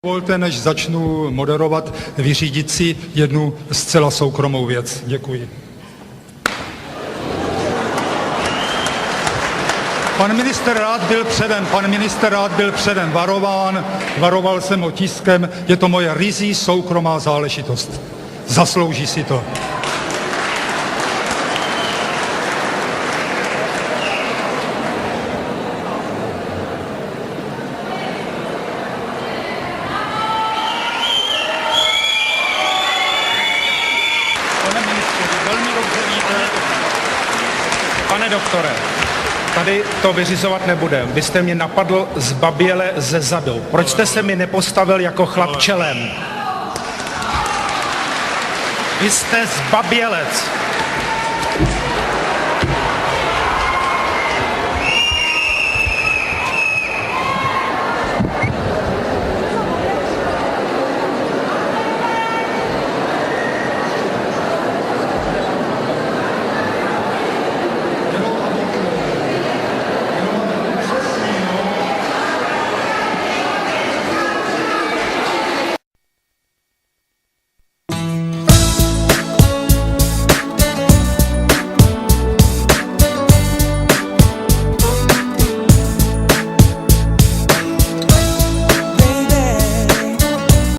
Dovolte, než začnu moderovat, vyřídit si jednu zcela soukromou věc. Děkuji. Pan minister rád byl předem varován, varoval jsem ho tiskem, je to moje ryzí soukromá záležitost. Zaslouží si to. Pane doktore, tady to vyřizovat nebudem. Vy jste mě napadl zbaběle ze zadu. Proč jste se mi nepostavil jako chlap čelem? Vy jste zbabělec.